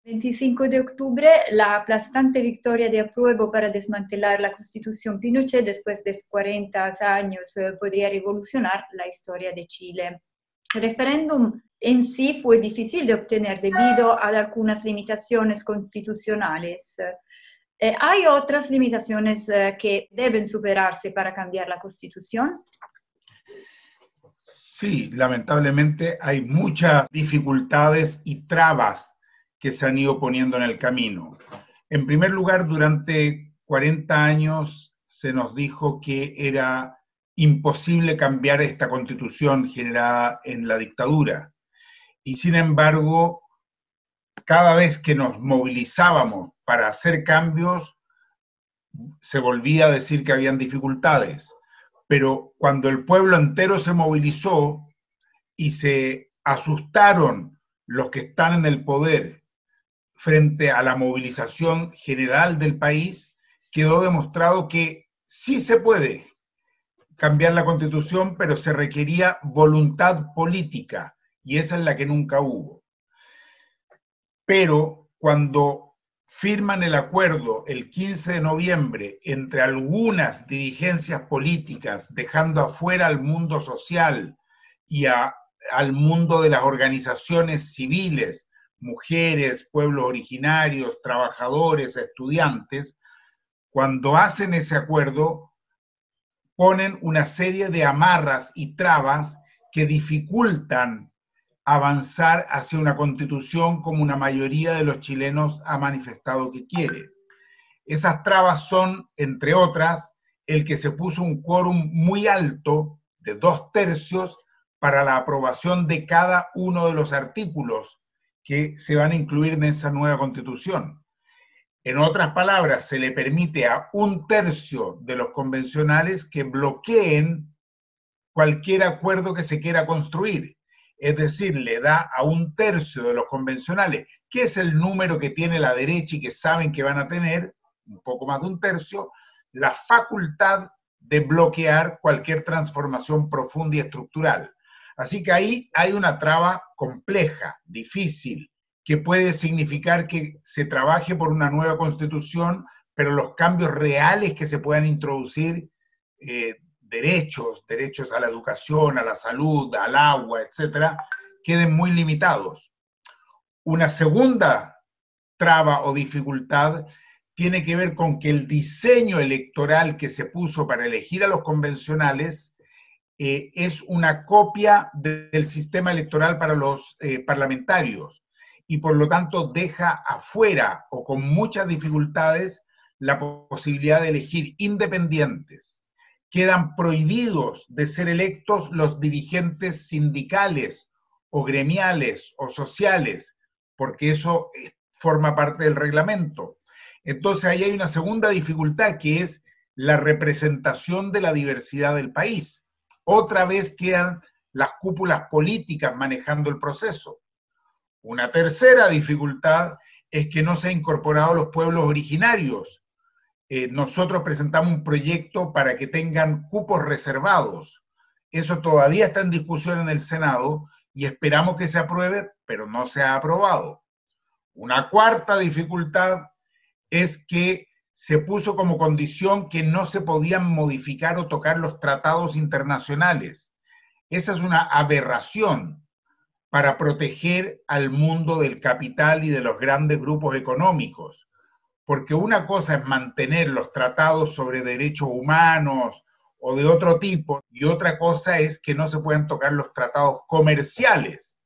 25 de octubre, la aplastante victoria de apruebo para desmantelar la Constitución Pinochet después de 40 años podría revolucionar la historia de Chile. El referéndum en sí fue difícil de obtener debido a algunas limitaciones constitucionales. ¿Hay otras limitaciones que deben superarse para cambiar la Constitución? Sí, lamentablemente hay muchas dificultades y trabas que se han ido poniendo en el camino. En primer lugar, durante 40 años se nos dijo que era imposible cambiar esta constitución generada en la dictadura. Y sin embargo, cada vez que nos movilizábamos para hacer cambios, se volvía a decir que habían dificultades. Pero cuando el pueblo entero se movilizó y se asustaron los que están en el poder frente a la movilización general del país, quedó demostrado que sí se puede cambiar la Constitución, pero se requería voluntad política, y esa es la que nunca hubo. Pero cuando firman el acuerdo el 15 de noviembre entre algunas dirigencias políticas, dejando afuera al mundo social y al mundo de las organizaciones civiles, mujeres, pueblos originarios, trabajadores, estudiantes, cuando hacen ese acuerdo, ponen una serie de amarras y trabas que dificultan avanzar hacia una constitución como una mayoría de los chilenos ha manifestado que quiere. Esas trabas son, entre otras, el que se puso un quórum muy alto de 2/3 para la aprobación de cada uno de los artículos que se van a incluir en esa nueva constitución. En otras palabras, se le permite a 1/3 de los convencionales que bloqueen cualquier acuerdo que se quiera construir. Es decir, le da a 1/3 de los convencionales, que es el número que tiene la derecha y que saben que van a tener, un poco más de 1/3, la facultad de bloquear cualquier transformación profunda y estructural. Así que ahí hay una traba compleja, difícil, que puede significar que se trabaje por una nueva constitución, pero los cambios reales que se puedan introducir, derechos a la educación, a la salud, al agua, etcétera, queden muy limitados. Una segunda traba o dificultad tiene que ver con que el diseño electoral que se puso para elegir a los convencionales es una copia del sistema electoral para los parlamentarios y por lo tanto deja afuera o con muchas dificultades la posibilidad de elegir independientes. Quedan prohibidos de ser electos los dirigentes sindicales o gremiales o sociales, porque eso forma parte del reglamento. Entonces ahí hay una segunda dificultad que es la representación de la diversidad del país. Otra vez quedan las cúpulas políticas manejando el proceso. Una tercera dificultad es que no se han incorporado los pueblos originarios. Nosotros presentamos un proyecto para que tengan cupos reservados. Eso todavía está en discusión en el Senado y esperamos que se apruebe, pero no se ha aprobado. Una cuarta dificultad es que se puso como condición que no se podían modificar o tocar los tratados internacionales. Esa es una aberración para proteger al mundo del capital y de los grandes grupos económicos. Porque una cosa es mantener los tratados sobre derechos humanos o de otro tipo, y otra cosa es que no se puedan tocar los tratados comerciales.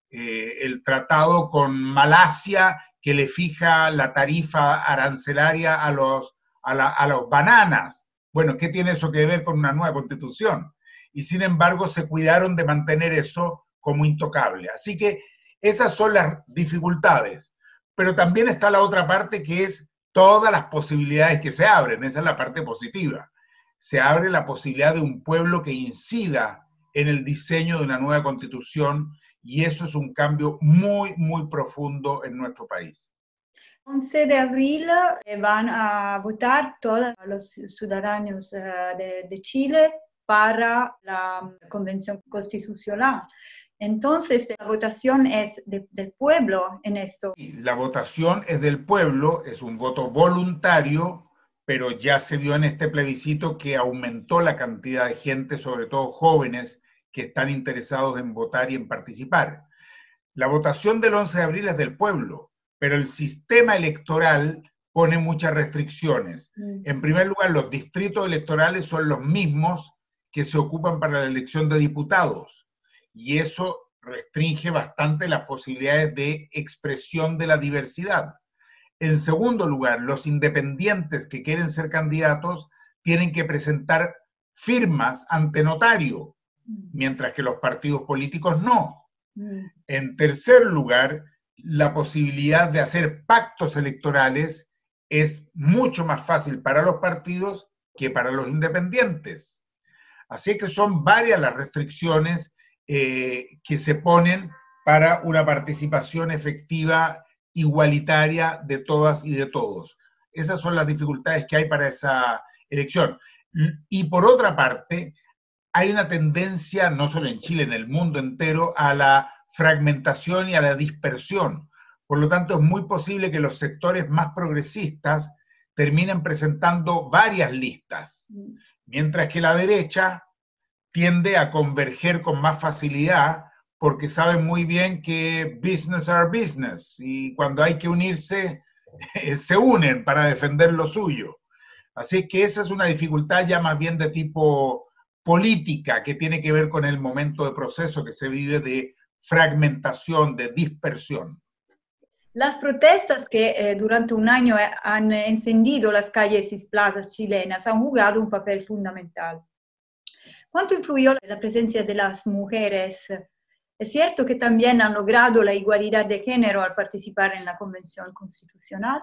El tratado con Malasia que le fija la tarifa arancelaria a los bananas. Bueno, ¿qué tiene eso que ver con una nueva constitución? Y sin embargo se cuidaron de mantener eso como intocable. Así que esas son las dificultades. Pero también está la otra parte que es todas las posibilidades que se abren. Esa es la parte positiva. Se abre la posibilidad de un pueblo que incida en el diseño de una nueva constitución y eso es un cambio muy, muy profundo en nuestro país. 11 de abril van a votar todos los ciudadanos de Chile para la Convención Constitucional. Entonces, la votación es del pueblo en esto. La votación es del pueblo, es un voto voluntario, pero ya se vio en este plebiscito que aumentó la cantidad de gente, sobre todo jóvenes, que están interesados en votar y en participar. La votación del 11 de abril es del pueblo, pero el sistema electoral pone muchas restricciones. En primer lugar, los distritos electorales son los mismos que se ocupan para la elección de diputados, y eso restringe bastante las posibilidades de expresión de la diversidad. En segundo lugar, los independientes que quieren ser candidatos tienen que presentar firmas ante notario, mientras que los partidos políticos no. En tercer lugar, la posibilidad de hacer pactos electorales es mucho más fácil para los partidos que para los independientes. Así que son varias las restricciones que se ponen para una participación efectiva, igualitaria de todas y de todos. Esas son las dificultades que hay para esa elección. Y por otra parte, hay una tendencia, no solo en Chile, en el mundo entero, a la fragmentación y a la dispersión. Por lo tanto, es muy posible que los sectores más progresistas terminen presentando varias listas, mientras que la derecha tiende a converger con más facilidad porque saben muy bien que business are business y cuando hay que unirse, se unen para defender lo suyo. Así que esa es una dificultad ya más bien de tipo política que tiene que ver con el momento de proceso que se vive de fragmentación, de dispersión. Las protestas que durante un año han encendido las calles y plazas chilenas han jugado un papel fundamental. ¿Cuánto influyó la presencia de las mujeres? Es cierto que también han logrado la igualdad de género al participar en la Convención Constitucional.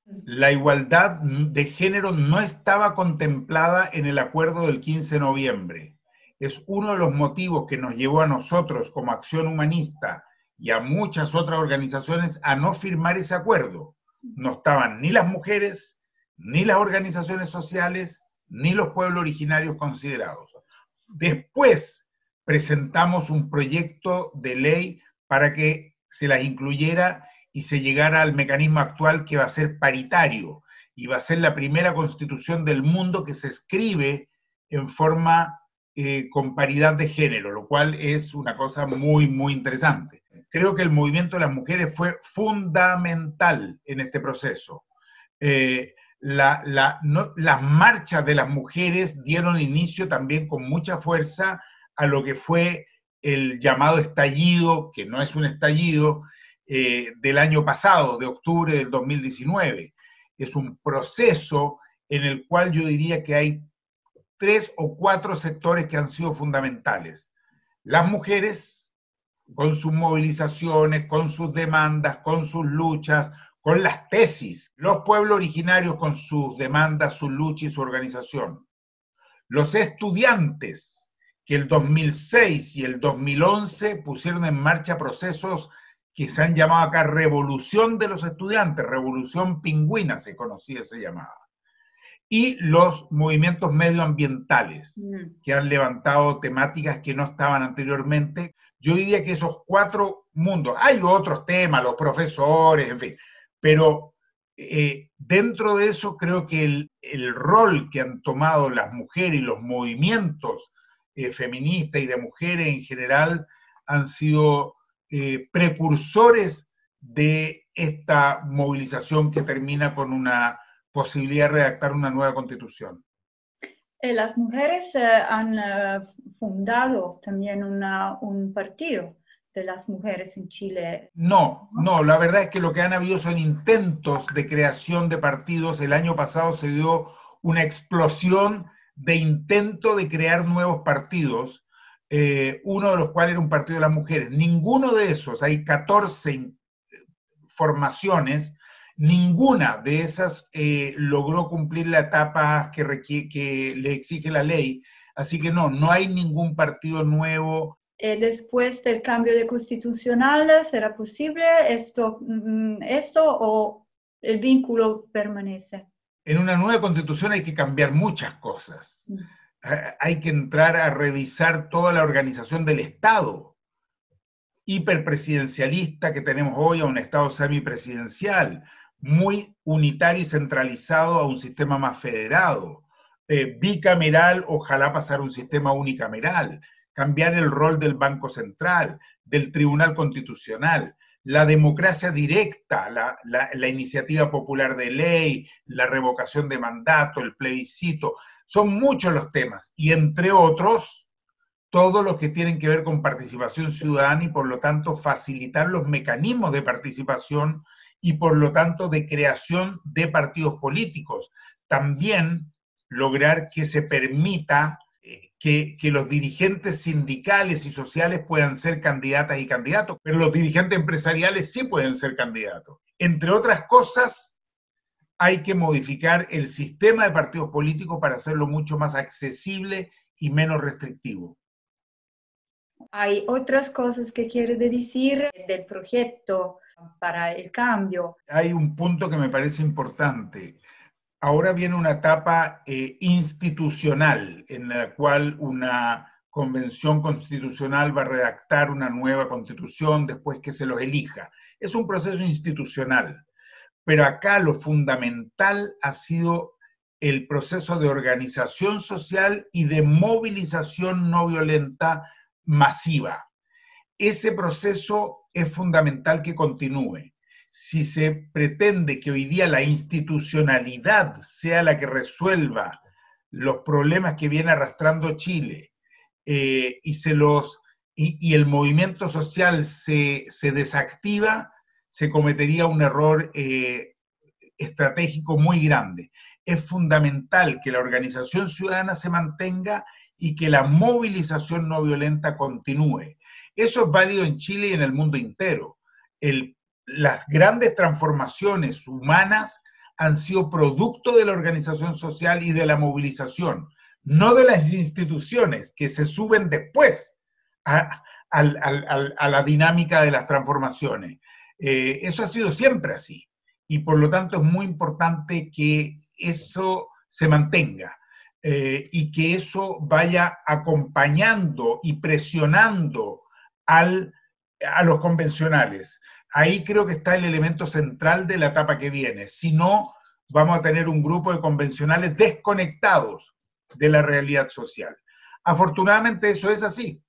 La igualdad de género no estaba contemplada en el acuerdo del 15 de noviembre. Es uno de los motivos que nos llevó a nosotros como Acción Humanista y a muchas otras organizaciones a no firmar ese acuerdo. No estaban ni las mujeres, ni las organizaciones sociales, ni los pueblos originarios considerados. Después presentamos un proyecto de ley para que se las incluyera y se llegara al mecanismo actual que va a ser paritario y va a ser la primera constitución del mundo que se escribe en forma con paridad de género, lo cual es una cosa muy, muy interesante. Creo que el movimiento de las mujeres fue fundamental en este proceso. Las marchas de las mujeres dieron inicio también con mucha fuerza a lo que fue el llamado estallido, que no es un estallido, del año pasado, de octubre del 2019. Es un proceso en el cual yo diría que hay 3 o 4 sectores que han sido fundamentales. Las mujeres, con sus movilizaciones, con sus demandas, con sus luchas, con las tesis. Los pueblos originarios con sus demandas, su lucha y su organización. Los estudiantes, que el 2006 y el 2011 pusieron en marcha procesos que se han llamado acá Revolución de los Estudiantes, Revolución Pingüina se conocía, se llamaba. Y los movimientos medioambientales, que han levantado temáticas que no estaban anteriormente. Yo diría que esos 4 mundos, hay otros temas, los profesores, en fin, pero dentro de eso creo que el rol que han tomado las mujeres y los movimientos feministas y de mujeres en general han sido precursores de esta movilización que termina con una posibilidad de redactar una nueva constitución. Las mujeres han fundado también un partido de las mujeres en Chile. No, la verdad es que lo que han habido son intentos de creación de partidos. El año pasado se dio una explosión de intento de crear nuevos partidos, uno de los cuales era un partido de las mujeres. Ninguno de esos, hay 14 formaciones, ninguna de esas logró cumplir la etapa que le exige la ley. Así que no hay ningún partido nuevo. Después del cambio de constitucional, ¿será posible esto o el vínculo permanece? En una nueva constitución hay que cambiar muchas cosas. Hay que entrar a revisar toda la organización del Estado, hiperpresidencialista que tenemos hoy a un Estado semipresidencial, muy unitario y centralizado a un sistema más federado, bicameral, ojalá pasar a un sistema unicameral, cambiar el rol del Banco Central, del Tribunal Constitucional, la democracia directa, la iniciativa popular de ley, la revocación de mandato, el plebiscito, son muchos los temas, y entre otros, todos los que tienen que ver con participación ciudadana y por lo tanto facilitar los mecanismos de participación y por lo tanto de creación de partidos políticos. También lograr que se permita que los dirigentes sindicales y sociales puedan ser candidatas y candidatos, pero los dirigentes empresariales sí pueden ser candidatos. Entre otras cosas, hay que modificar el sistema de partidos políticos para hacerlo mucho más accesible y menos restrictivo. Hay otras cosas que quiere decir del proyecto para el cambio. Hay un punto que me parece importante. Ahora viene una etapa institucional en la cual una convención constitucional va a redactar una nueva constitución después que se los elija. Es un proceso institucional, pero acá lo fundamental ha sido el proceso de organización social y de movilización no violenta masiva. Ese proceso es fundamental que continúe. Si se pretende que hoy día la institucionalidad sea la que resuelva los problemas que viene arrastrando Chile y el movimiento social se desactiva, se cometería un error estratégico muy grande. Es fundamental que la organización ciudadana se mantenga y que la movilización no violenta continúe. Eso es válido en Chile y en el mundo entero. Las grandes transformaciones humanas han sido producto de la organización social y de la movilización, no de las instituciones que se suben después a la dinámica de las transformaciones. Eso ha sido siempre así y por lo tanto es muy importante que eso se mantenga y que eso vaya acompañando y presionando a los convencionales. Ahí creo que está el elemento central de la etapa que viene. Si no, vamos a tener un grupo de convencionales desconectados de la realidad social. Afortunadamente eso es así.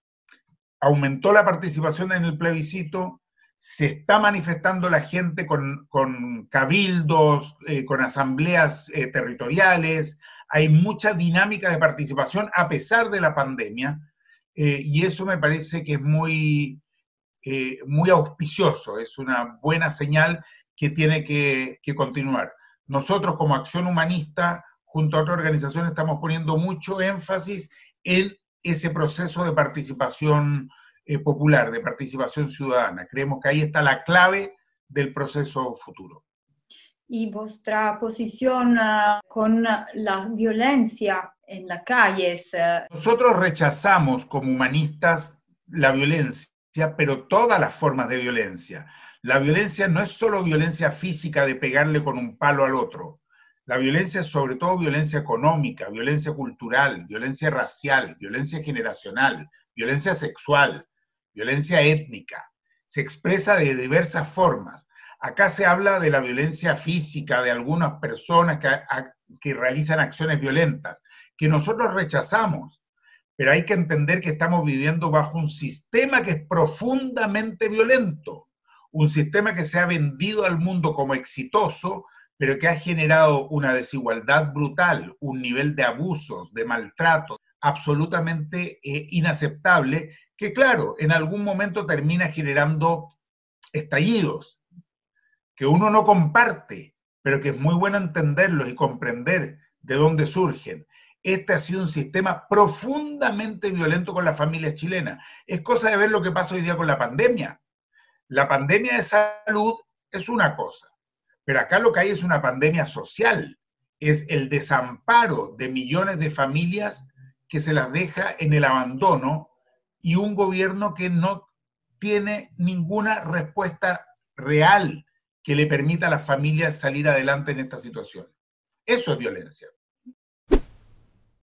Aumentó la participación en el plebiscito, se está manifestando la gente con cabildos, con asambleas territoriales, hay mucha dinámica de participación a pesar de la pandemia, y eso me parece que es muy auspicioso, es una buena señal que tiene que continuar. Nosotros como Acción Humanista, junto a otras organizaciones, estamos poniendo mucho énfasis en ese proceso de participación popular, de participación ciudadana. Creemos que ahí está la clave del proceso futuro. ¿Y vuestra posición con la violencia en las calles? Nosotros rechazamos como humanistas la violencia, pero todas las formas de violencia. La violencia no es solo violencia física de pegarle con un palo al otro. La violencia es sobre todo violencia económica, violencia cultural, violencia racial, violencia generacional, violencia sexual, violencia étnica. Se expresa de diversas formas. Acá se habla de la violencia física de algunas personas que realizan acciones violentas, que nosotros rechazamos. Pero hay que entender que estamos viviendo bajo un sistema que es profundamente violento, un sistema que se ha vendido al mundo como exitoso, pero que ha generado una desigualdad brutal, un nivel de abusos, de maltrato absolutamente inaceptable, que claro, en algún momento termina generando estallidos, que uno no comparte, pero que es muy bueno entenderlos y comprender de dónde surgen. Este ha sido un sistema profundamente violento con las familias chilenas. Es cosa de ver lo que pasa hoy día con la pandemia. La pandemia de salud es una cosa, pero acá lo que hay es una pandemia social. Es el desamparo de millones de familias que se las deja en el abandono y un gobierno que no tiene ninguna respuesta real que le permita a las familias salir adelante en esta situación. Eso es violencia.